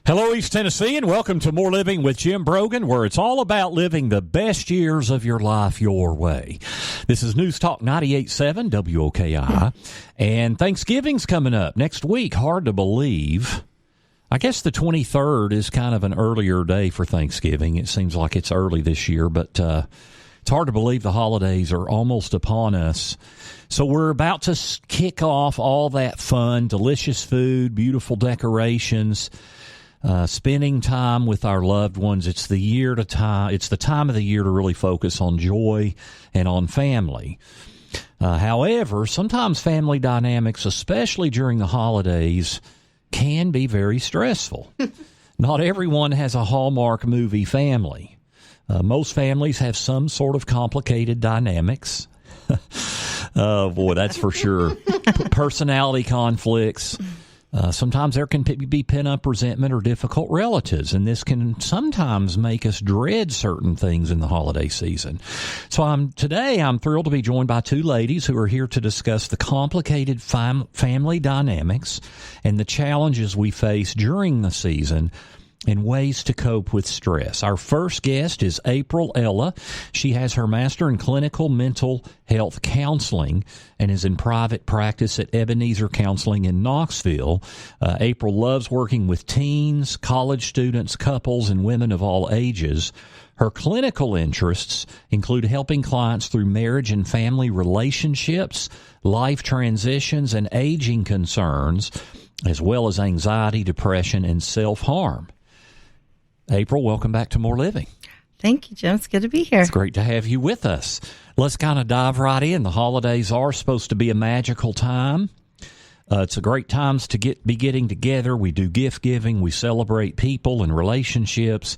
Hello, East Tennessee, and welcome to More Living with Jim Brogan, where it's all about living the best years of your life your way. This is News Talk 98.7 WOKI, and Thanksgiving's coming up next week. Hard to believe. I guess the 23rd is kind of an earlier day for Thanksgiving. It seems like it's early this year, but it's hard to believe the holidays are almost upon us. So we're about to kick off all that fun, delicious food, beautiful decorations, spending time with our loved ones. It's the time of the year to really focus on joy and on family. However, sometimes family dynamics, especially during the holidays, can be very stressful. Not everyone has a Hallmark movie family. Most families have some sort of complicated dynamics. Oh, boy, that's for sure. Personality conflicts. Sometimes there can be pent-up resentment or difficult relatives, and this can sometimes make us dread certain things in the holiday season. So today I'm thrilled to be joined by two ladies who are here to discuss the complicated family dynamics and the challenges we face during the season and ways to cope with stress. Our first guest is April Ella. She has her master in clinical mental health counseling and is in private practice at Ebenezer Counseling in Knoxville. April loves working with teens, college students, couples, and women of all ages. Her clinical interests include helping clients through marriage and family relationships, life transitions, and aging concerns, as well as anxiety, depression, and self-harm. April, welcome back to More Living. Thank you, Jim. It's good to be here. It's great to have you with us. Let's kind of dive right in. The holidays are supposed to be a magical time. It's a great time to be getting together. We do gift giving. We celebrate people and relationships.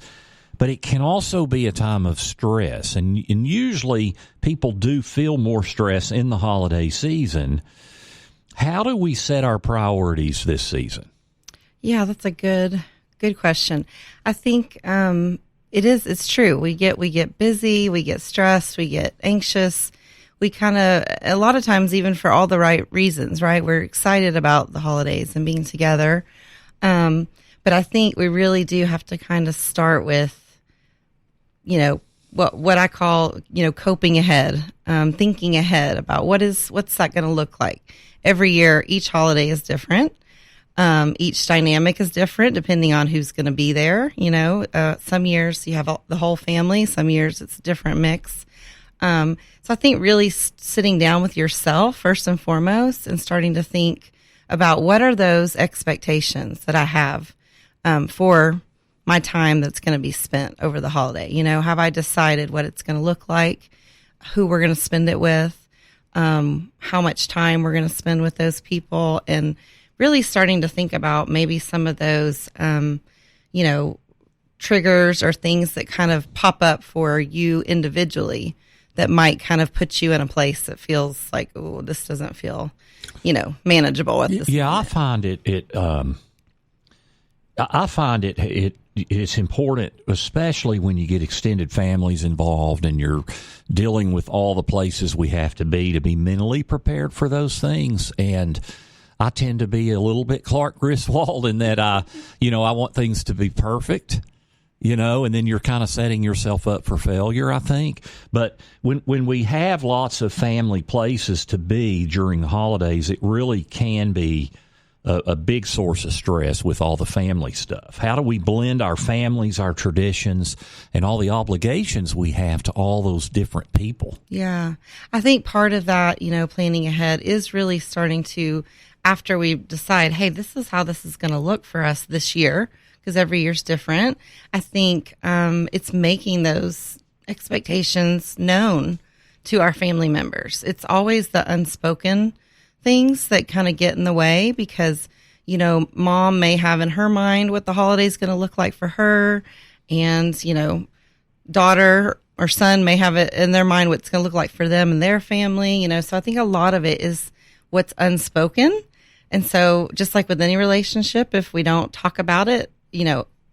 But it can also be a time of stress. And usually people do feel more stress in the holiday season. How do we set our priorities this season? Yeah, that's a good question. I think it's true. We get busy, we get stressed, we get anxious. We a lot of times, even for all the right reasons, right? We're excited about the holidays and being together. But I think we really do have to kind of start with, what I call, coping ahead, thinking ahead about what's that going to look like. Every year, each holiday is different. Each dynamic is different depending on who's going to be there. Some years you have the whole family. Some years it's a different mix. So I think really sitting down with yourself first and foremost and starting to think about what are those expectations that I have for my time that's going to be spent over the holiday. Have I decided what it's going to look like, who we're going to spend it with, how much time we're going to spend with those people, and really starting to think about maybe some of those, triggers or things that kind of pop up for you individually that might kind of put you in a place that feels like, oh, this doesn't feel, manageable at this point. I find it's important, especially when you get extended families involved and you're dealing with all the places we have to be mentally prepared for those things. And I tend to be a little bit Clark Griswold in that I want things to be perfect, and then you're kind of setting yourself up for failure, I think. But when we have lots of family places to be during the holidays, it really can be a big source of stress with all the family stuff. How do we blend our families, our traditions, and all the obligations we have to all those different people? Yeah. I think part of that, planning ahead is really starting to, after we decide, hey, this is how this is going to look for us this year, because every year's different. I think it's making those expectations known to our family members. It's always the unspoken things that kind of get in the way because, mom may have in her mind what the holiday's going to look like for her, and, daughter or son may have it in their mind what it's going to look like for them and their family, So I think a lot of it is what's unspoken. And so just like with any relationship, if we don't talk about it,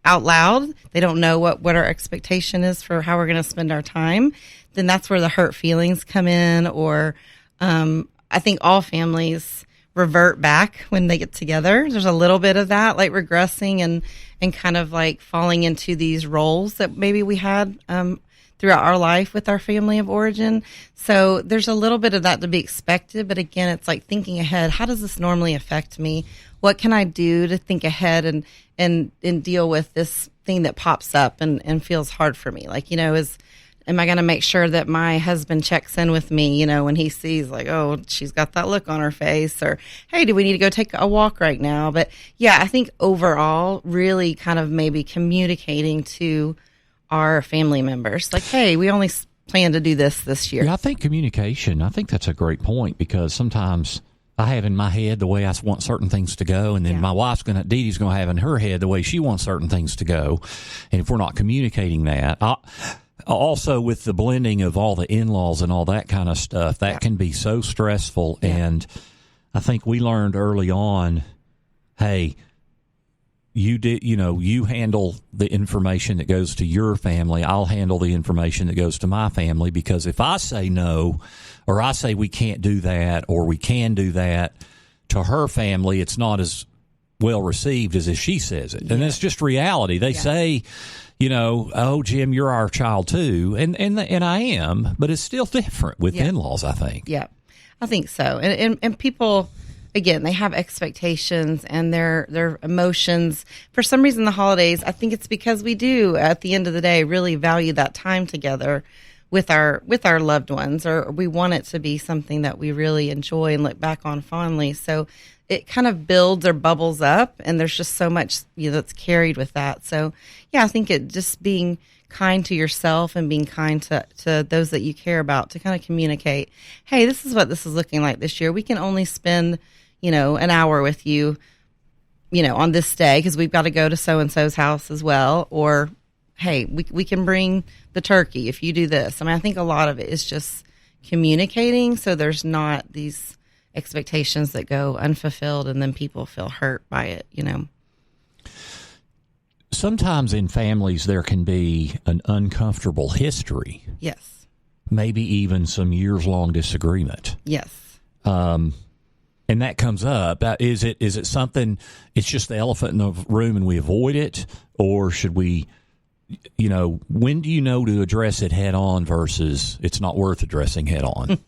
out loud, they don't know what our expectation is for how we're going to spend our time, then that's where the hurt feelings come in. Or I think all families revert back when they get together. There's a little bit of that, like regressing and kind of like falling into these roles that maybe we had throughout our life with our family of origin. So there's a little bit of that to be expected. But again, it's like thinking ahead. How does this normally affect me? What can I do to think ahead and deal with this thing that pops up and feels hard for me? Like, am I going to make sure that my husband checks in with me, when he sees like, oh, she's got that look on her face, or, hey, do we need to go take a walk right now? But yeah, I think overall really kind of maybe communicating to our family members, like, hey, we only plan to do this year. Yeah, I think communication, I think that's a great point, because sometimes I have in my head the way I want certain things to go, and then my wife's Dee Dee's going to have in her head the way she wants certain things to go. And if we're not communicating that, also with the blending of all the in-laws and all that kind of stuff, that can be so stressful. Yeah. And I think we learned early on, hey, you handle the information that goes to your family. I'll handle the information that goes to my family, because if I say no, or I say we can't do that, or we can do that, to her family, it's not as well received as if she says it. And it's just reality. They say, oh, Jim, you're our child too. And I am, but it's still different with in-laws, I think. Yeah, I think so. And people, again, they have expectations and their emotions. For some reason, the holidays, I think it's because we do, at the end of the day, really value that time together with our loved ones, or we want it to be something that we really enjoy and look back on fondly. So it kind of builds or bubbles up, and there's just so much that's carried with that. So yeah, I think it just being kind to yourself and being kind to those that you care about, to kind of communicate, hey, this is what this is looking like this year. We can only spend an hour with you, on this day, because we've got to go to so-and-so's house as well. Or, hey, we can bring the turkey if you do this. I mean, I think a lot of it is just communicating, so there's not these expectations that go unfulfilled and then people feel hurt by it, Sometimes in families there can be an uncomfortable history. Yes. Maybe even some years-long disagreement. Yes. And that comes up. Is it something, it's just the elephant in the room and we avoid it? Or should we, when do you know to address it head on versus it's not worth addressing head on?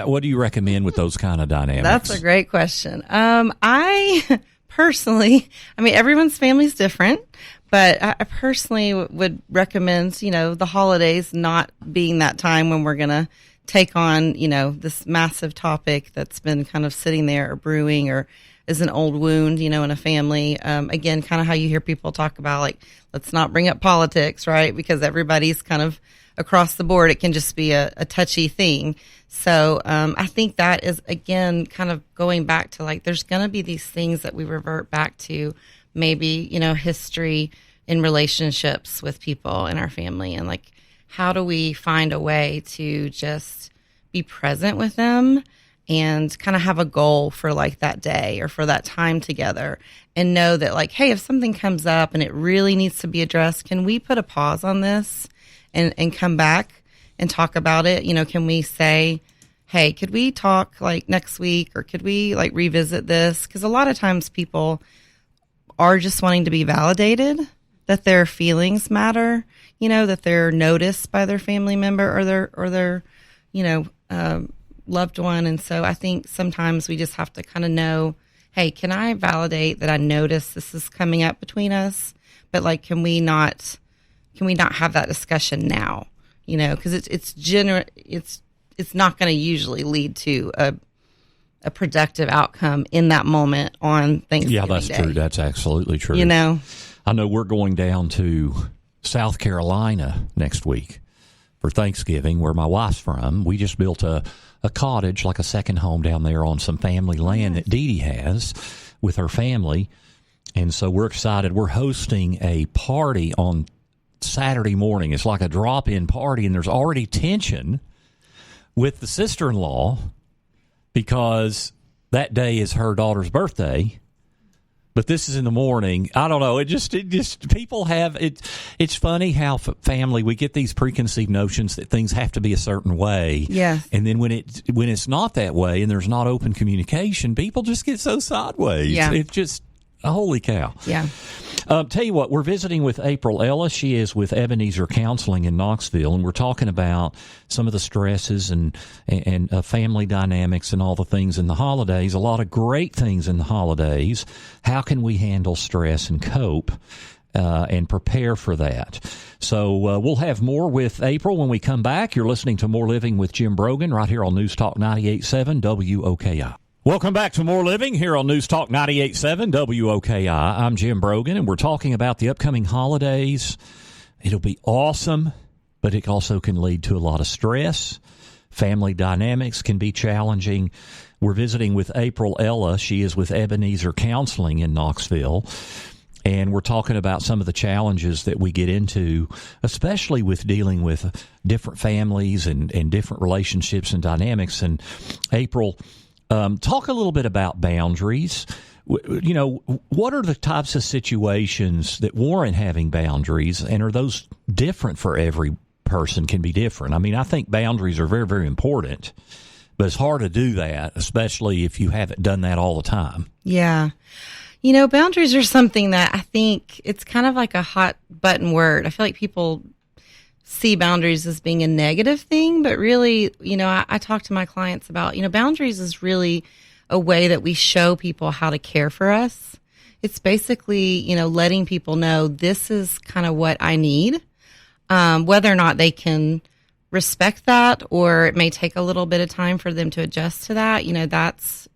What do you recommend with those kind of dynamics? That's a great question. I personally, everyone's family is different, but I personally would recommend, the holidays not being that time when we're going to take on, this massive topic that's been kind of sitting there or brewing or is an old wound, in a family. Again, kind of how you hear people talk about, like, let's not bring up politics, right? Because everybody's kind of across the board. It can just be a touchy thing. So I think that is, again, kind of going back to, like, there's going to be these things that we revert back to, maybe, history in relationships with people in our family. And, like, how do we find a way to just be present with them and kind of have a goal for, like, that day or for that time together, and know that, like, hey, if something comes up and it really needs to be addressed, can we put a pause on this and come back and talk about it? Can we say, hey, could we talk, like, next week, or could we, like, revisit this? Because a lot of times people are just wanting to be validated, that their feelings matter, that they're noticed by their family member or their loved one. And so I think sometimes we just have to kind of know, hey, can I validate that I notice this is coming up between us? But, like, can we not have that discussion now? Because it's not going to usually lead to a productive outcome in that moment on Thanksgiving Yeah, that's Day. true. That's absolutely true. I know we're going down to South Carolina next week for Thanksgiving, where my wife's from. We just built a cottage, like a second home down there on some family land that Dee Dee has with her family. And so we're excited. We're hosting a party on Saturday morning. It's like a drop-in party, and there's already tension with the sister-in-law because that day is her daughter's birthday. But this is in the morning. I don't know. It just people have it. It's funny how family, we get these preconceived notions that things have to be a certain way. Yes. And then when it's not that way and there's not open communication, people just get so sideways. Yeah. It's just, holy cow. Yeah. Tell you what, we're visiting with April Ellis. She is with Ebenezer Counseling in Knoxville, and we're talking about some of the stresses and family dynamics and all the things in the holidays, a lot of great things in the holidays. How can we handle stress and cope and prepare for that? So we'll have more with April when we come back. You're listening to More Living with Jim Brogan right here on News Talk 98.7 WOKI. Welcome back to More Living here on News Talk 98.7 WOKI. I'm Jim Brogan, and we're talking about the upcoming holidays. It'll be awesome, but it also can lead to a lot of stress. Family dynamics can be challenging. We're visiting with April Ellis. She is with Ebenezer Counseling in Knoxville, and we're talking about some of the challenges that we get into, especially with dealing with different families and different relationships and dynamics. And April, talk a little bit about boundaries. You know, what are the types of situations that warrant having boundaries, and are those different for every person? Can be different. I mean, I think boundaries are very, very important, but it's hard to do that, especially if you haven't done that all the time. Yeah. You know, boundaries are something that I think it's kind of like a hot button word. I feel like people see boundaries as being a negative thing, but really, you know, I talk to my clients about, you know, boundaries is really a way that we show people how to care for us. It's basically, you know, letting people know this is kind of what I need, whether or not they can respect that, or it may take a little bit of time for them to adjust to that. You know, that's,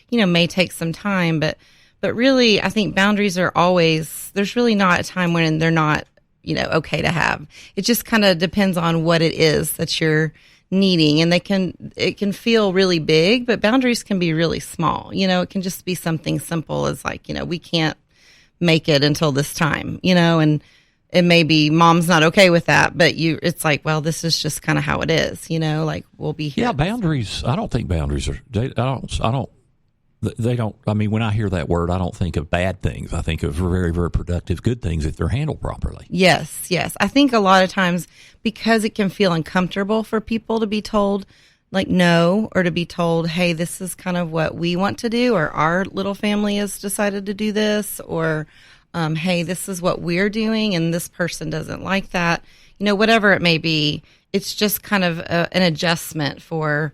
you know, may take some time, but really, I think boundaries are always, there's really not a time when they're not, you know, okay to have. It just kind of depends on what it is that you're needing. And it can feel really big, but boundaries can be really small. You know, it can just be something simple as like, you know, we can't make it until this time, you know, and it may be mom's not okay with that, but it's like, well, this is just kind of how it is, you know, like we'll be here. Yeah. Boundaries. I don't think boundaries are, I mean, when I hear that word, I don't think of bad things. I think of very, very productive, good things if they're handled properly. Yes, yes. I think a lot of times because it can feel uncomfortable for people to be told like no, or to be told, hey, this is kind of what we want to do, or our little family has decided to do this, or hey, this is what we're doing and this person doesn't like that. You know, whatever it may be, it's just kind of an adjustment for,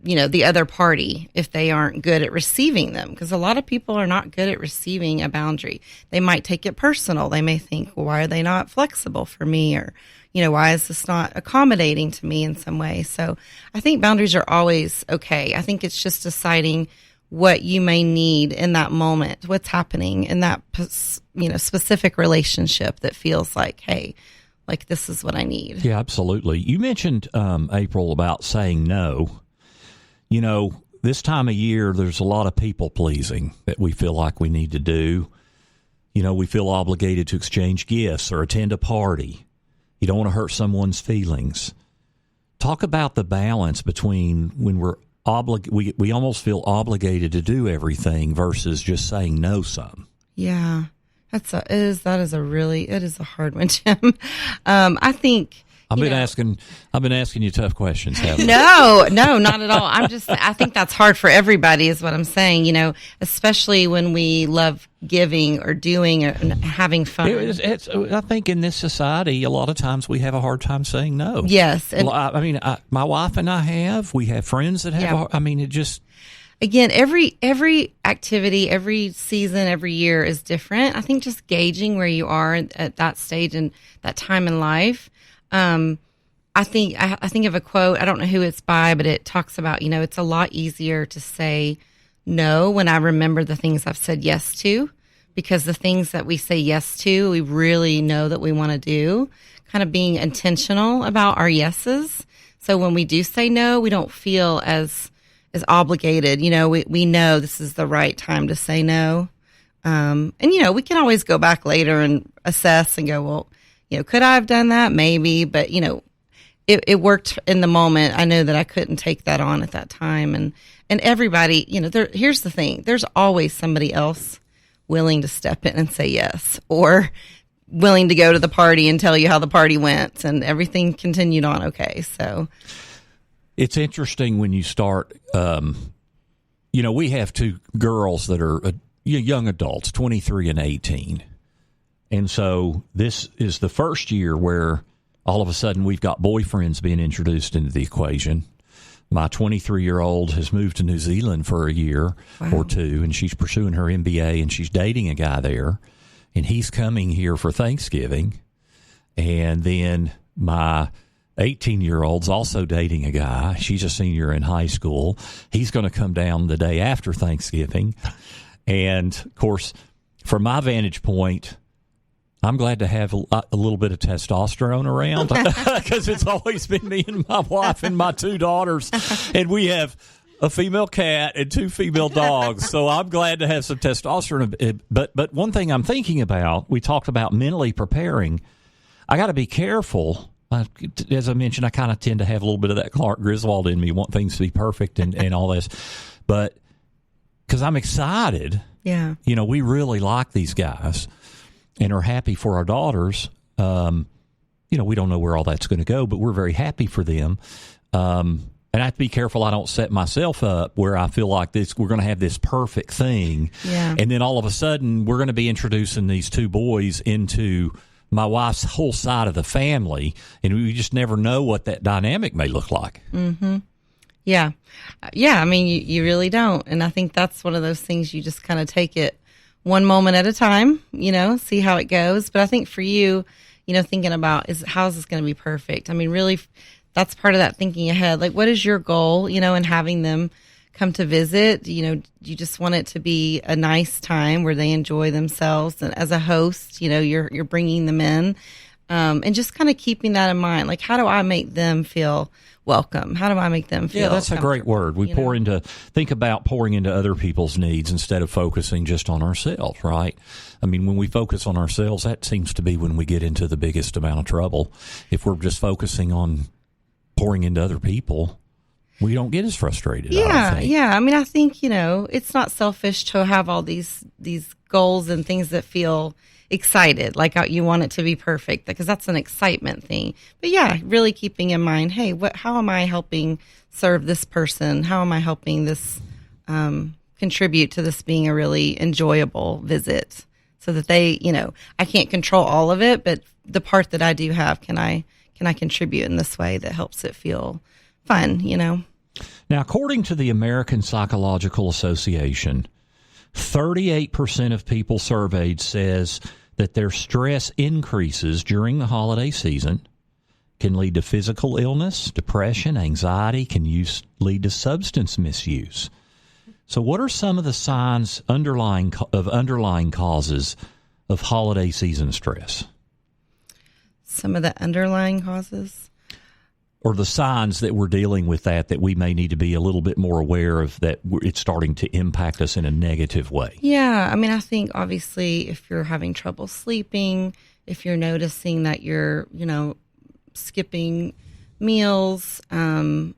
you know, the other party if they aren't good at receiving them, because a lot of people are not good at receiving a boundary. They might take it personal. They may think, well, why are they not flexible for me? Or, you know, why is this not accommodating to me in some way? So I think boundaries are always okay. I think it's just deciding what you may need in that moment, what's happening in that, you know, specific relationship that feels like, hey, like this is what I need. Yeah, absolutely. You mentioned, April, about saying no. You know, this time of year, there's a lot of people pleasing that we feel like we need to do. You know, we feel obligated to exchange gifts or attend a party. You don't want to hurt someone's feelings. Talk about the balance between when we almost feel obligated to do everything versus just saying no some. Yeah, it is a hard one, Jim. I think. I've been asking you tough questions, haven't I? No, not at all. I think that's hard for everybody is what I'm saying, you know, especially when we love giving or doing or having fun. I think in this society, a lot of times we have a hard time saying no. Yes. And, my wife and I we have friends that have, it just. Again, every activity, every season, every year is different. I think just gauging where you are at that stage and that time in life. I think of a quote, I don't know who it's by, but it talks about, you know, it's a lot easier to say no when I remember the things I've said yes to, because the things that we say yes to, we really know that we want to do, kind of being intentional about our yeses. So when we do say no, we don't feel as obligated. You know, we know this is the right time to say no. And, you know, we can always go back later and assess and go, well, you know, could I have done that? Maybe, but you know, it worked in the moment. I know that I couldn't take that on at that time. And everybody, you know, here's the thing. There's always somebody else willing to step in and say yes, or willing to go to the party and tell you how the party went, and everything continued on okay. So it's interesting when you start, we have two girls that are young adults, 23 and 18. And so this is the first year where all of a sudden we've got boyfriends being introduced into the equation. My 23-year-old has moved to New Zealand for a year or two, and she's pursuing her MBA, and she's dating a guy there. And he's coming here for Thanksgiving. And then my 18-year-old's also dating a guy. She's a senior in high school. He's going to come down the day after Thanksgiving. And, of course, from my vantage point, I'm glad to have a little bit of testosterone around because it's always been me and my wife and my two daughters. And we have a female cat and two female dogs. So I'm glad to have some testosterone. But one thing I'm thinking about, we talked about mentally preparing. I got to be careful. As I mentioned, I kind of tend to have a little bit of that Clark Griswold in me, want things to be perfect and all this. But because I'm excited. Yeah. We really like these guys and are happy for our daughters. We don't know where all that's going to go, but we're very happy for them. And I have to be careful I don't set myself up where I feel like we're going to have this perfect thing. Yeah. And then all of a sudden we're going to be introducing these two boys into my wife's whole side of the family, and we just never know what that dynamic may look like. Mm-hmm. Yeah. Yeah, I mean, you really don't. And I think that's one of those things you just kind of take it one moment at a time, see how it goes. But I think for you, thinking about how is this going to be perfect? I mean, really, that's part of that thinking ahead. Like, what is your goal, in having them come to visit? You just want it to be a nice time where they enjoy themselves. And as a host, you're bringing them in, and just kind of keeping that in mind. Like, how do I make them feel welcome? How do I make them feel? Yeah, that's a great word. We think about pouring into other people's needs instead of focusing just on ourselves, right? I mean, when we focus on ourselves, that seems to be when we get into the biggest amount of trouble. If we're just focusing on pouring into other people, we don't get as frustrated. Yeah, I mean, I think, it's not selfish to have all these goals and things that feel excited, like you want it to be perfect, because that's an excitement thing. But yeah, really keeping in mind, hey, how am I helping serve this person? How am I helping this contribute to this being a really enjoyable visit, so that they, I can't control all of it, but the part that I do have, can I contribute in this way that helps it feel fun, Now, according to the American Psychological Association, 38% of people surveyed says that their stress increases during the holiday season, can lead to physical illness, depression, anxiety, can lead to substance misuse. So what are some of the signs underlying causes of holiday season stress? Some of the underlying causes? Or the signs that we're dealing with that we may need to be a little bit more aware of, that it's starting to impact us in a negative way? Yeah, I mean, I think obviously if you're having trouble sleeping, if you're noticing that you're, skipping meals, some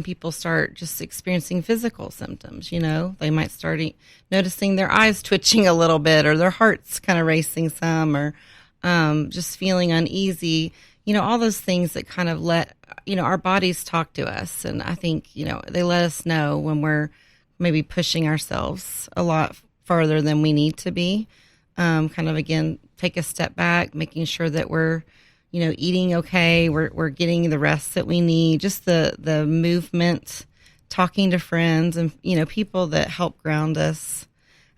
people start just experiencing physical symptoms, they might start noticing their eyes twitching a little bit, or their heart's kind of racing some, or just feeling uneasy. All those things that kind of let, our bodies talk to us. And I think, they let us know when we're maybe pushing ourselves a lot farther than we need to be. Kind of, again, take a step back, making sure that we're, eating okay. We're getting the rest that we need, just the movement, talking to friends and, people that help ground us.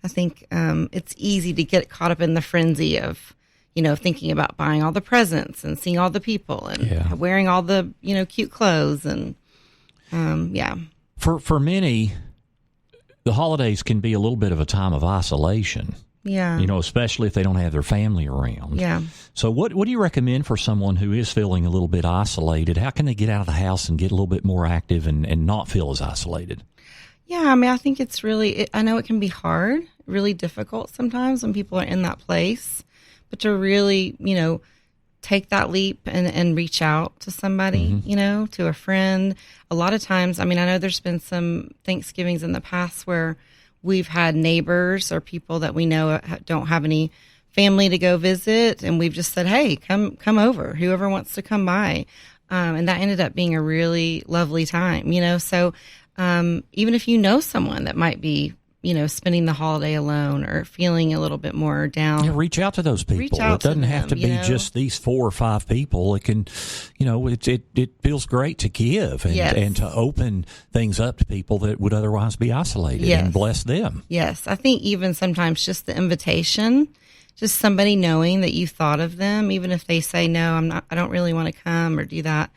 I think it's easy to get caught up in the frenzy of, thinking about buying all the presents and seeing all the people and wearing all the, cute clothes. And, For many, the holidays can be a little bit of a time of isolation. Yeah. Especially if they don't have their family around. Yeah. So what do you recommend for someone who is feeling a little bit isolated? How can they get out of the house and get a little bit more active and not feel as isolated? Yeah, I mean, I think it's really, I know it can be hard, really difficult sometimes when people are in that place. But to really, take that leap and reach out to somebody, to a friend. A lot of times, I mean, I know there's been some Thanksgivings in the past where we've had neighbors or people that we know don't have any family to go visit, and we've just said, hey, come over, whoever wants to come by. And that ended up being a really lovely time, so even if you know someone that might be, spending the holiday alone or feeling a little bit more down. Yeah, reach out to those people. It doesn't have to be just these 4 or 5 people. It can, it feels great to give and to open things up to people that would otherwise be isolated and bless them. Yes. I think even sometimes just the invitation, just somebody knowing that you thought of them, even if they say, no, I don't really want to come or do that.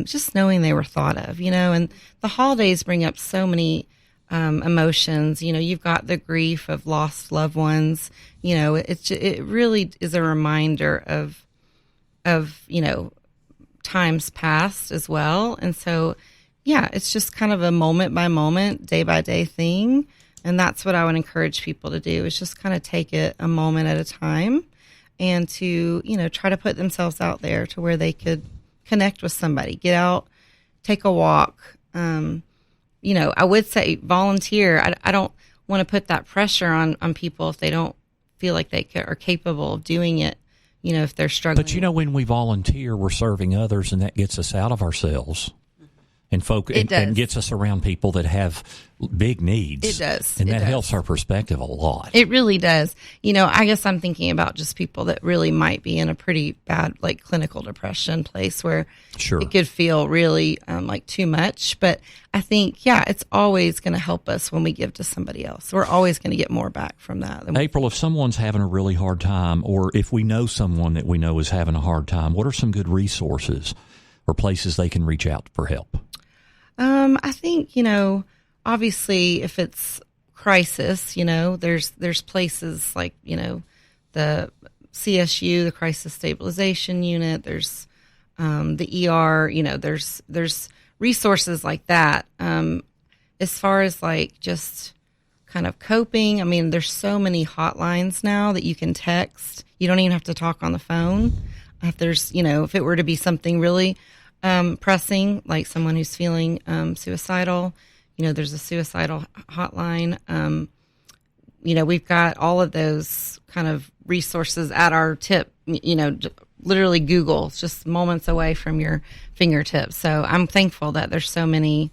Just knowing they were thought of, and the holidays bring up so many emotions. You've got the grief of lost loved ones. It really is a reminder of times past as well. And so, it's just kind of a moment by moment, day by day thing. And that's what I would encourage people to do, is just kind of take it a moment at a time and to, try to put themselves out there to where they could connect with somebody, get out, take a walk. I would say volunteer. I don't want to put that pressure on people if they don't feel like they are capable of doing it, if they're struggling. But, when we volunteer, we're serving others, and that gets us out of ourselves and gets us around people that have big needs. It does. And that helps our perspective a lot. It really does. I guess I'm thinking about just people that really might be in a pretty bad, like, clinical depression place where it could feel really like too much. But I think, it's always going to help us when we give to somebody else. We're always going to get more back from that. April, if someone's having a really hard time, or if we know someone that we know is having a hard time, what are some good resources or places they can reach out for help? I think, obviously if it's crisis, there's places like, the CSU, the Crisis Stabilization Unit, there's the ER, there's resources like that. As far as like just kind of coping, I mean, there's so many hotlines now that you can text. You don't even have to talk on the phone. If there's, if it were to be something really pressing, like someone who's feeling suicidal, there's a suicidal hotline. We've got all of those kind of resources at our tip, literally Google. It's just moments away from your fingertips. So I'm thankful that there's so many,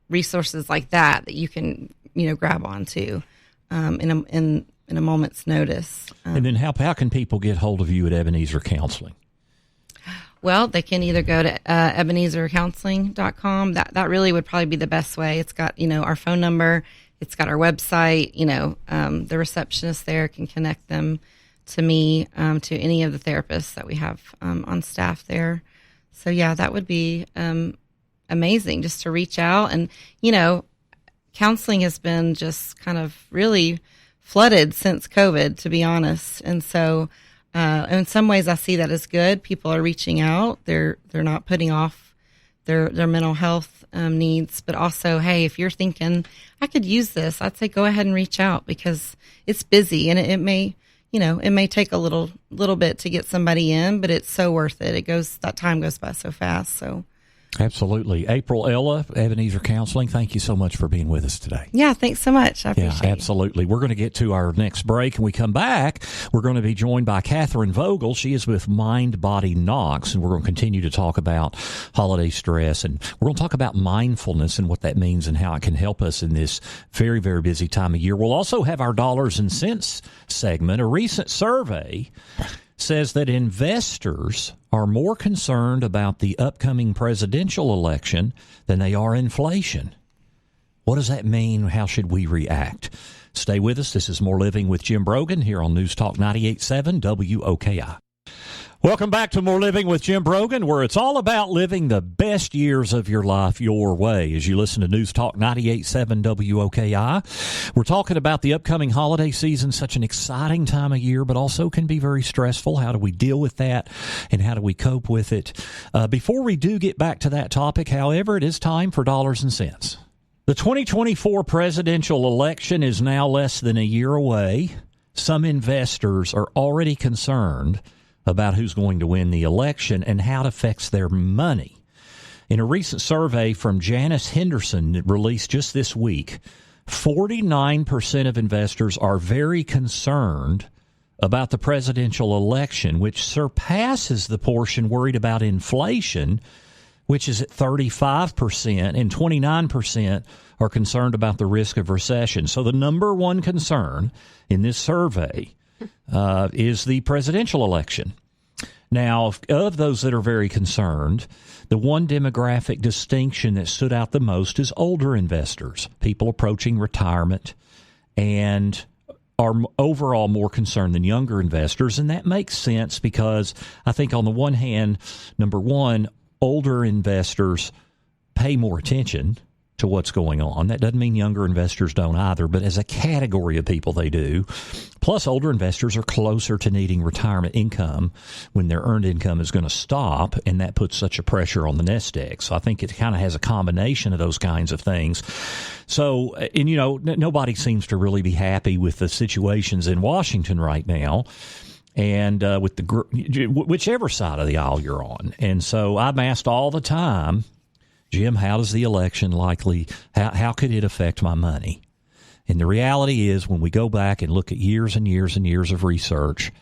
resources like that you can, grab onto in a moment's notice. And then how can people get hold of you at Ebenezer Counseling? Well, they can either go to EbenezerCounseling.com. That really would probably be the best way. It's got, our phone number. It's got our website. The receptionist there can connect them to me, to any of the therapists that we have on staff there. So, that would be amazing just to reach out. And, counseling has been just kind of really flooded since COVID, to be honest. And so in some ways I see that as good. People are reaching out. They're not putting off their mental health needs, but also, hey, if you're thinking I could use this, I'd say go ahead and reach out, because it's busy and it may, it may take a little bit to get somebody in, but it's so worth it. That time goes by so fast. So absolutely. April Ella, Ebenezer Counseling, thank you so much for being with us today. Yeah, thanks so much. I appreciate it. Absolutely. We're going to get to our next break, and we come back. We're going to be joined by Catherine Vogel. She is with Mind Body Knox, and we're going to continue to talk about holiday stress, and we're going to talk about mindfulness and what that means and how it can help us in this very, very busy time of year. We'll also have our dollars and cents segment. A recent survey says that investors are more concerned about the upcoming presidential election than they are inflation. What does that mean? How should we react? Stay with us. This is More Living with Jim Brogan here on News Talk 98.7 WOKI. Welcome back to More Living with Jim Brogan, where it's all about living the best years of your life your way. As you listen to News Talk 98.7 WOKI, we're talking about the upcoming holiday season, such an exciting time of year, but also can be very stressful. How do we deal with that, and how do we cope with it? Before we do get back to that topic, however, it is time for dollars and cents. The 2024 presidential election is now less than a year away. Some investors are already concerned about who's going to win the election and how it affects their money. In a recent survey from Janice Henderson released just this week, 49% of investors are very concerned about the presidential election, which surpasses the portion worried about inflation, which is at 35%, and 29% are concerned about the risk of recession. So the number one concern in this survey is the presidential election. Now, of those that are very concerned, the one demographic distinction that stood out the most is older investors, people approaching retirement, and are overall more concerned than younger investors. And that makes sense because I think on the one hand, number one, older investors pay more attention to what's going on. That doesn't mean younger investors don't either, but as a category of people, they do. Plus, older investors are closer to needing retirement income when their earned income is going to stop, and that puts such a pressure on the nest egg. So I think it kind of has a combination of those kinds of things. So, and you know, nobody seems to really be happy with the situations in Washington right now, and with the whichever side of the aisle you're on. And so I'm asked all the time, Jim, how does the election likely, how could it affect my money? And the reality is when we go back and look at years and years and years of research,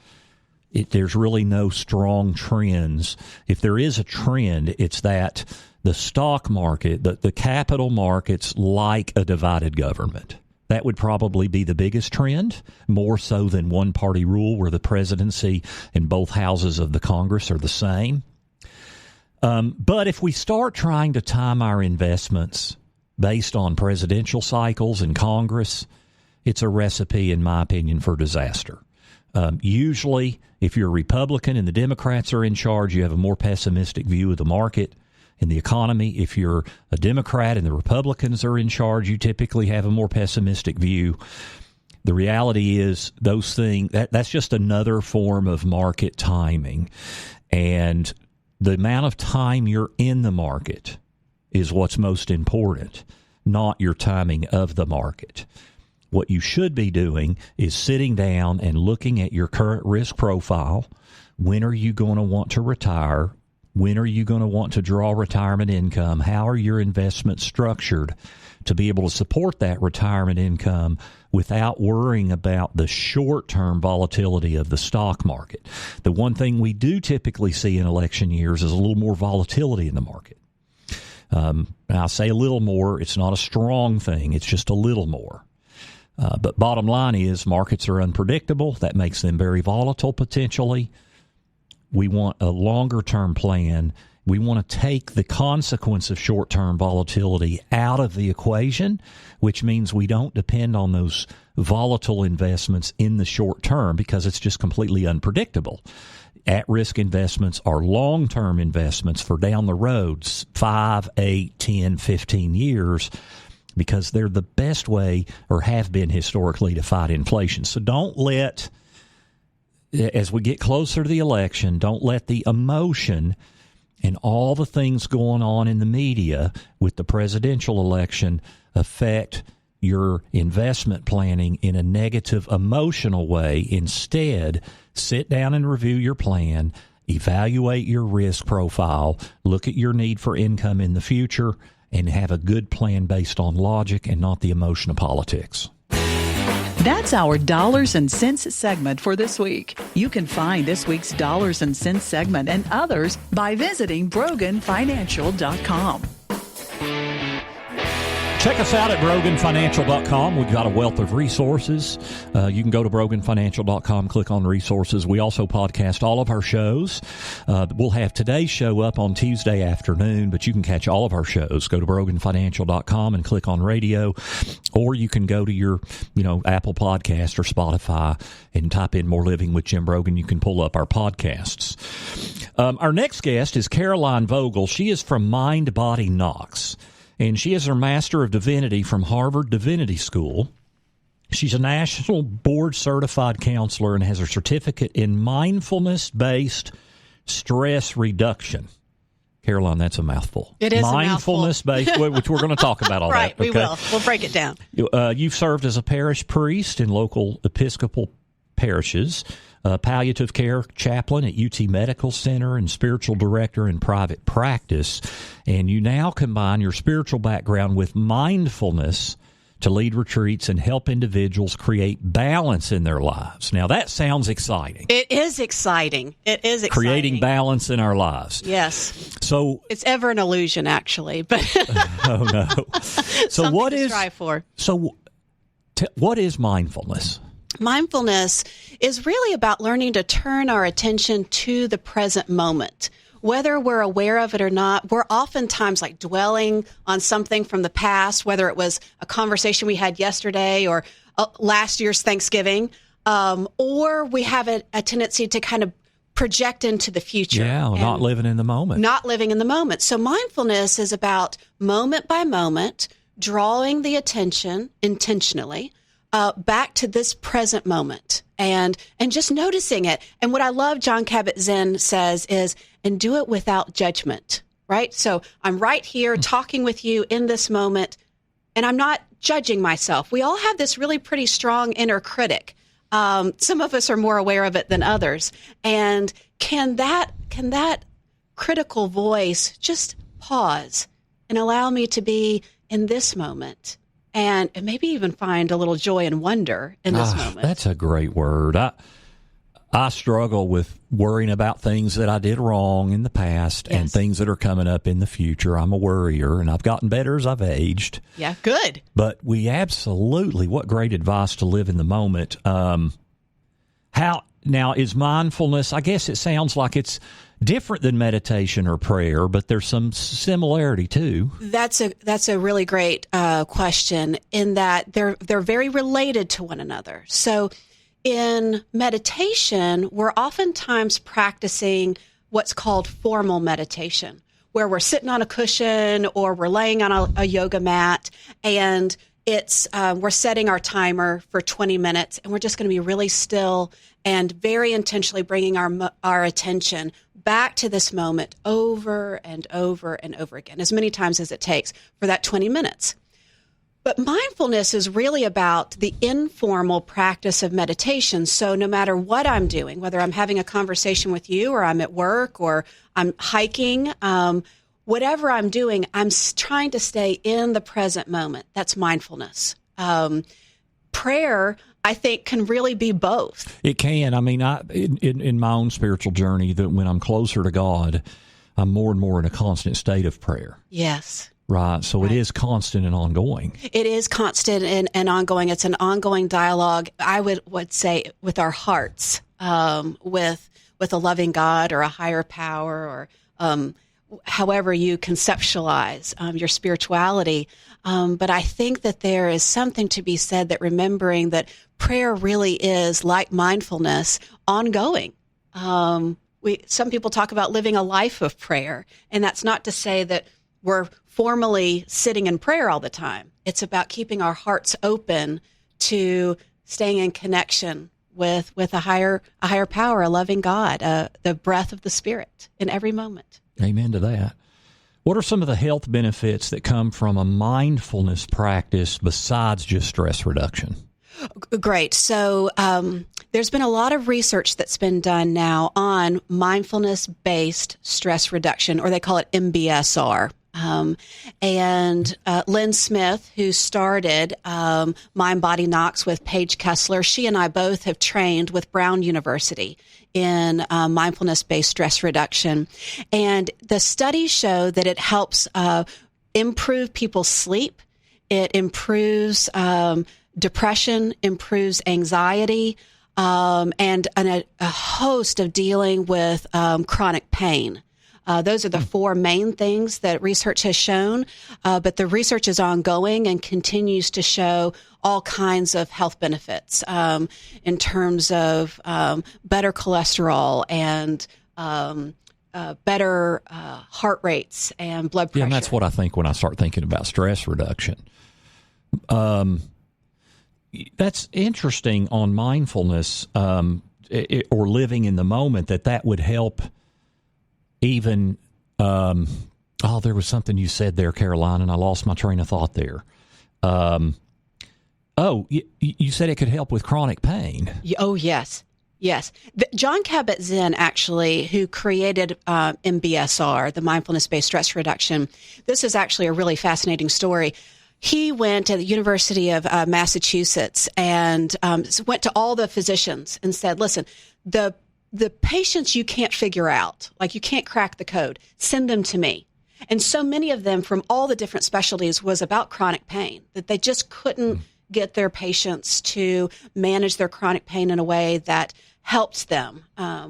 there's really no strong trends. If there is a trend, it's that the stock market, the capital markets like a divided government. That would probably be the biggest trend, more so than one-party rule where the presidency and both houses of the Congress are the same. But if we start trying to time our investments based on presidential cycles in Congress, it's a recipe, in my opinion, for disaster. Usually, if you're a Republican and the Democrats are in charge, you have a more pessimistic view of the market and the economy. If you're a Democrat and the Republicans are in charge, you typically have a more pessimistic view. The reality is those things, that's just another form of market timing. And the amount of time you're in the market is what's most important, not your timing of the market. What you should be doing is sitting down and looking at your current risk profile. When are you going to want to retire? When are you going to want to draw retirement income? How are your investments structured to be able to support that retirement income without worrying about the short-term volatility of the stock market? The one thing we do typically see in election years is a little more volatility in the market. I'll say a little more. It's not a strong thing. It's just a little more. But bottom line is markets are unpredictable. That makes them very volatile potentially. We want a longer-term plan. We want to take the consequence of short-term volatility out of the equation, which means we don't depend on those volatile investments in the short term because it's just completely unpredictable. At-risk investments are long-term investments for down the road, 5, 8, 10, 15 years, because they're the best way, or have been historically, to fight inflation. So don't let, as we get closer to the election, don't let the emotion and all the things going on in the media with the presidential election affect your investment planning in a negative, emotional way. Instead, sit down and review your plan, evaluate your risk profile, look at your need for income in the future, and have a good plan based on logic and not the emotion of politics. That's our Dollars and Cents segment for this week. You can find this week's Dollars and Cents segment and others by visiting BroganFinancial.com. Check us out at BroganFinancial.com. We've got a wealth of resources. You can go to BroganFinancial.com, click on resources. We also podcast all of our shows. We'll have today's show up on Tuesday afternoon, but you can catch all of our shows. Go to BroganFinancial.com and click on radio, or you can go to your, Apple Podcast or Spotify and type in More Living with Jim Brogan. You can pull up our podcasts. Our next guest is Caroline Vogel. She is from Mind Body Knox, and she is her Master of Divinity from Harvard Divinity School. She's a national board-certified counselor and has her certificate in mindfulness-based stress reduction. Caroline, that's a mouthful. It is mindfulness-based, which we're going to talk about all right, that. Okay? We will. We'll break it down. You've served as a parish priest in local Episcopal parishes, palliative care chaplain at UT Medical Center, and spiritual director in private practice. And you now combine your spiritual background with mindfulness to lead retreats and help individuals create balance in their lives. Now, that sounds exciting. It is exciting. It is exciting. Creating balance in our lives. Yes. So it's ever an illusion, actually. But oh no. So what is strive for? So what is mindfulness? Mindfulness is really about learning to turn our attention to the present moment. Whether we're aware of it or not, we're oftentimes like dwelling on something from the past, whether it was a conversation we had yesterday or last year's Thanksgiving, or we have a tendency to kind of project into the future. Yeah, not living in the moment. Not living in the moment. So mindfulness is about moment by moment, drawing the attention intentionally back to this present moment and just noticing it. And what I love John Kabat-Zinn says is, and do it without judgment, right? So I'm right here talking with you in this moment, and I'm not judging myself. We all have this really pretty strong inner critic. Some of us are more aware of it than others. And can that critical voice just pause and allow me to be in this moment? And maybe even find a little joy and wonder in this moment. That's a great word. I struggle with worrying about things that I did wrong in the past and things that are coming up in the future. I'm a worrier, and I've gotten better as I've aged. Yeah, good. But we absolutely, what great advice to live in the moment. How now is mindfulness, I guess it sounds like it's different than meditation or prayer, but there's some similarity too. That's a really great question in that they're very related to one another. So in meditation, we're oftentimes practicing what's called formal meditation, where we're sitting on a cushion or we're laying on a yoga mat, and it's we're setting our timer for 20 minutes, and we're just going to be really still and very intentionally bringing our attention back to this moment over and over and over again, as many times as it takes for that 20 minutes. But mindfulness is really about the informal practice of meditation. So no matter what I'm doing, whether I'm having a conversation with you or I'm at work or I'm hiking, whatever I'm doing, I'm trying to stay in the present moment. That's mindfulness. Prayer, I think, can really be both. It can. I mean, in my own spiritual journey, that when I'm closer to God, I'm more and more in a constant state of prayer. Yes. Right. So It is constant and ongoing. It is constant and ongoing. It's an ongoing dialogue, I would say, with our hearts, with a loving God or a higher power or however you conceptualize your spirituality. But I think that there is something to be said that remembering that prayer really is, like mindfulness, ongoing. Some people talk about living a life of prayer, and that's not to say that we're formally sitting in prayer all the time. It's about keeping our hearts open to staying in connection with a higher power, a loving God, the breath of the Spirit in every moment. Amen to that. What are some of the health benefits that come from a mindfulness practice besides just stress reduction? Great. So there's been a lot of research that's been done now on mindfulness-based stress reduction, or they call it MBSR. And Lynn Smith, who started Mind Body Knocks with Paige Kessler, she and I both have trained with Brown University in mindfulness-based stress reduction. And the studies show that it helps improve people's sleep. It improves depression, improves anxiety, and a host of dealing with chronic pain. Those are the four main things that research has shown, but the research is ongoing and continues to show all kinds of health benefits in terms of better cholesterol and better heart rates and blood pressure. Yeah, and that's what I think when I start thinking about stress reduction. That's interesting on mindfulness or living in the moment, that would help. Even, there was something you said there, Caroline, and I lost my train of thought there. Oh, you said it could help with chronic pain. Oh, yes. Yes. John Kabat-Zinn, actually, who created MBSR, the mindfulness-based stress reduction, this is actually a really fascinating story. He went to the University of Massachusetts and went to all the physicians and said, listen, the patients you can't figure out, like you can't crack the code, send them to me. And so many of them from all the different specialties was about chronic pain, that they just couldn't get their patients to manage their chronic pain in a way that helped them,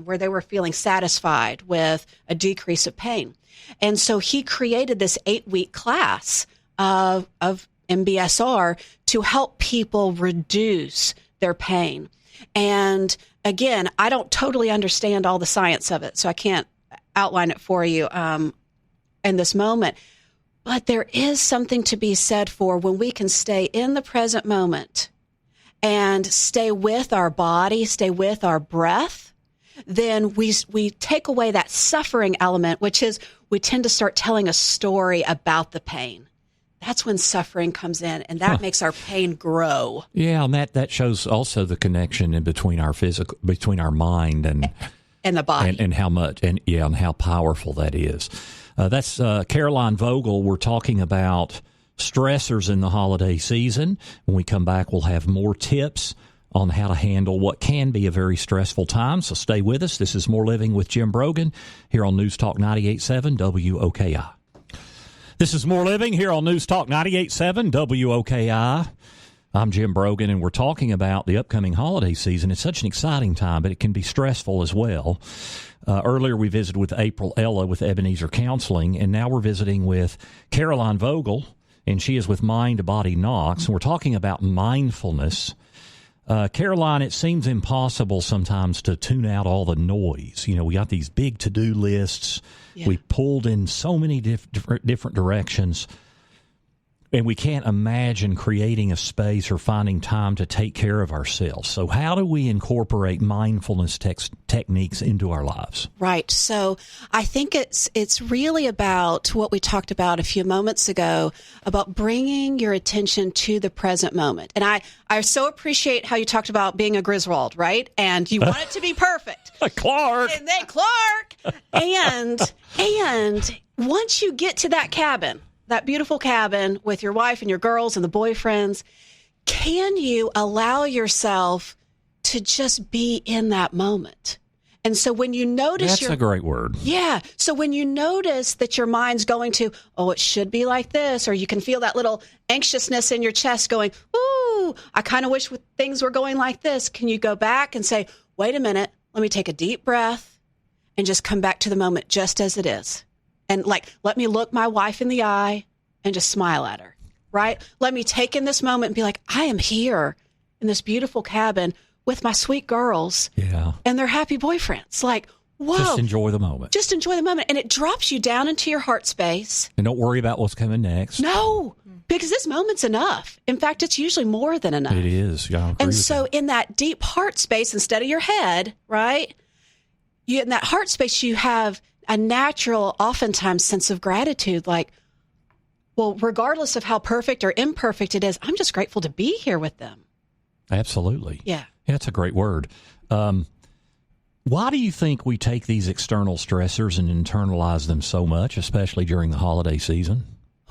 where they were feeling satisfied with a decrease of pain. And so he created this 8-week class of MBSR to help people reduce their pain. And again, I don't totally understand all the science of it, so I can't outline it for you in this moment. But there is something to be said for when we can stay in the present moment and stay with our body, stay with our breath, then we take away that suffering element, which is we tend to start telling a story about the pain. That's when suffering comes in, and that makes our pain grow. Yeah, and that shows also the connection in between our mind and the body, and how much and how powerful that is. That's Caroline Vogel. We're talking about stressors in the holiday season. When we come back, we'll have more tips on how to handle what can be a very stressful time. So stay with us. This is More Living with Jim Brogan here on News Talk 98.7 WOKI. This is More Living here on News Talk 98.7 WOKI. I'm Jim Brogan, and we're talking about the upcoming holiday season. It's such an exciting time, but it can be stressful as well. Earlier, we visited with April Ella with Ebenezer Counseling, and now we're visiting with Caroline Vogel, and she is with Mind to Body Knox, and we're talking about mindfulness. Caroline, it seems impossible sometimes to tune out all the noise. You know, we got these big to-do lists. Yeah. We pulled in so many different directions, and we can't imagine creating a space or finding time to take care of ourselves. So how do we incorporate mindfulness techniques into our lives? Right. So I think it's really about what we talked about a few moments ago, about bringing your attention to the present moment. And I so appreciate how you talked about being a Griswold, right? And you want it to be perfect. Clark. And then Clark. And once you get to that cabin, that beautiful cabin with your wife and your girls and the boyfriends, can you allow yourself to just be in that moment? And so when you notice That's a great word. Yeah. So when you notice that your mind's going to, oh, it should be like this, or you can feel that little anxiousness in your chest going, ooh, I kind of wish things were going like this. Can you go back and say, wait a minute, let me take a deep breath and just come back to the moment just as it is. And let me look my wife in the eye and just smile at her, right? Let me take in this moment and be like, I am here in this beautiful cabin with my sweet girls and their happy boyfriends. Like, whoa. Just enjoy the moment. Just enjoy the moment. And it drops you down into your heart space. And don't worry about what's coming next. No, because this moment's enough. In fact, it's usually more than enough. It is. Yeah, and so in that deep heart space, instead of your head, right? In that heart space, you have a natural, oftentimes, sense of gratitude. Like, well, regardless of how perfect or imperfect it is, I'm just grateful to be here with them. Absolutely. Yeah. That's a great word. Why do you think we take these external stressors and internalize them so much, especially during the holiday season?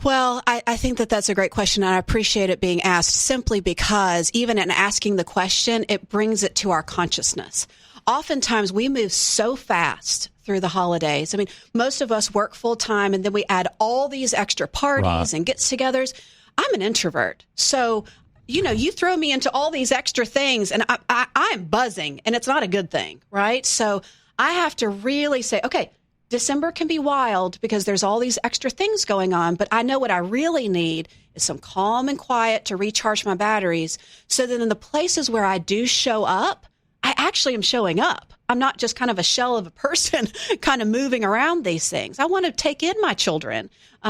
Well, I think that's a great question, and I appreciate it being asked simply because even in asking the question, it brings it to our consciousness. Oftentimes, we move so fast through the holidays. I mean, most of us work full time, and then we add all these extra parties and gets-togethers. I'm an introvert, so you throw me into all these extra things, and I'm buzzing, and it's not a good thing, right? So I have to really say, okay, December can be wild because there's all these extra things going on, but I know what I really need is some calm and quiet to recharge my batteries so that in the places where I do show up, I actually am showing up. I'm not just kind of a shell of a person kind of moving around these things. I want to take in my children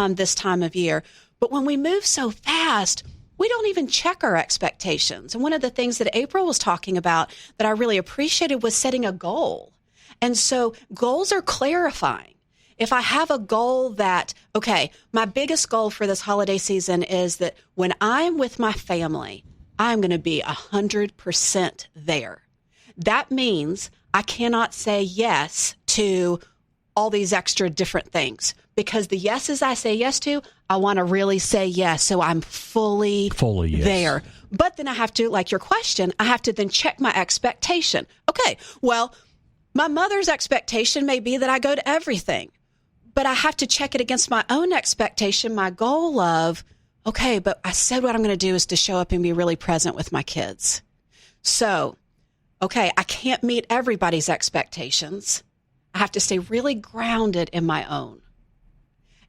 this time of year. But when we move so fast, we don't even check our expectations. And one of the things that April was talking about that I really appreciated was setting a goal. And so goals are clarifying. If I have a goal that, okay, my biggest goal for this holiday season is that when I'm with my family, I'm going to be 100% there. That means I cannot say yes to all these extra different things, because the yeses I say yes to, I want to really say yes. So I'm fully yes. there. But then I have to, like your question, I have to then check my expectation. Okay, well, my mother's expectation may be that I go to everything, but I have to check it against my own expectation, my goal of, okay, but I said what I'm going to do is to show up and be really present with my kids. So, okay, I can't meet everybody's expectations. I have to stay really grounded in my own.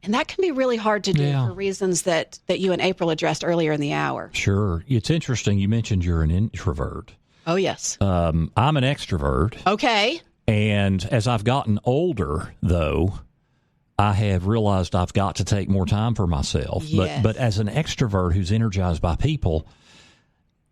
And that can be really hard to do for reasons that you and April addressed earlier in the hour. Sure. It's interesting. You mentioned you're an introvert. Oh, yes. I'm an extrovert. Okay. And as I've gotten older, though, I have realized I've got to take more time for myself. Yes. But as an extrovert who's energized by people,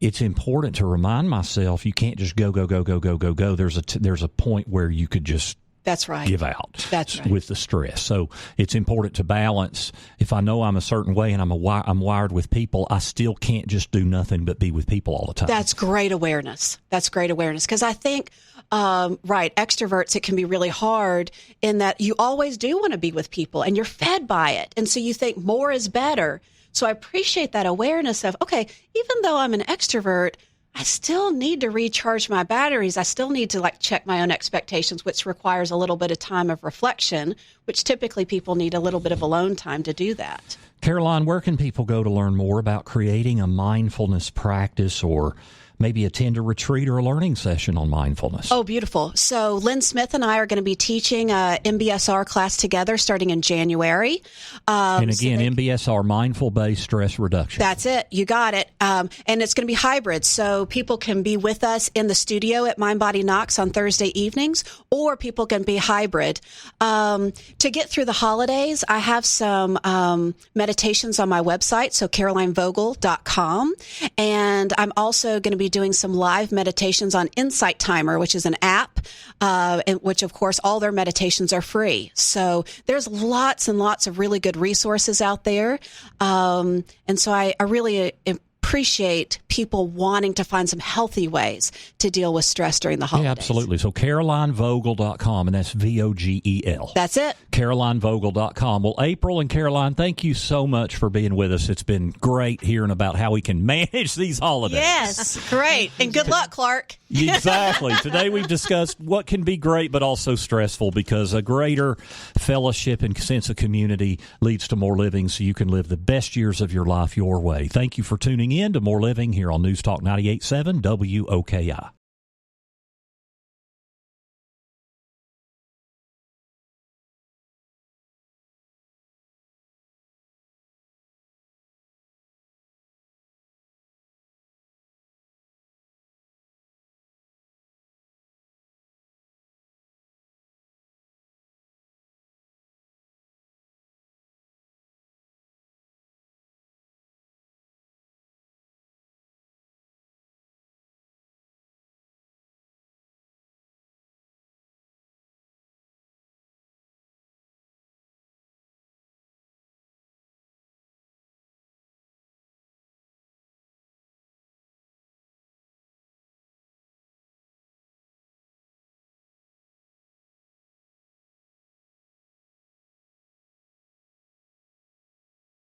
it's important to remind myself you can't just go. There's a point where you could just That's right. give out. That's right. With the stress. So it's important to balance. If I know I'm a certain way and I'm wired with people, I still can't just do nothing but be with people all the time. That's great awareness. Because I think, extroverts, it can be really hard in that you always do want to be with people and you're fed by it. And so you think more is better. So I appreciate that awareness of, okay, even though I'm an extrovert, I still need to recharge my batteries. I still need to check my own expectations, which requires a little bit of time of reflection, which typically people need a little bit of alone time to do that. Caroline, where can people go to learn more about creating a mindfulness practice, or maybe attend a retreat or a learning session on mindfulness? Oh, beautiful. So Lynn Smith and I are going to be teaching a MBSR class together starting in January. And again, MBSR, Mindful-Based Stress Reduction. That's it. You got it. And it's going to be hybrid. So people can be with us in the studio at Mind Body Knocks on Thursday evenings, or people can be hybrid. To get through the holidays, I have some meditations on my website, so carolinevogel.com. And I'm also going to be doing some live meditations on Insight Timer, which is an app, in which, of course, all their meditations are free. So there's lots and lots of really good resources out there. And so I really appreciate people wanting to find some healthy ways to deal with stress during the holidays. Yeah, absolutely. So carolinevogel.com, and that's VOGEL. That's it. carolinevogel.com. Well, April and Caroline, thank you so much for being with us. It's been great hearing about how we can manage these holidays. Yes, great. And good luck, Clark. Exactly. Today we've discussed what can be great but also stressful, because a greater fellowship and sense of community leads to more living, so you can live the best years of your life your way. Thank you for tuning in to More Living here on News Talk 98.7 WOKI.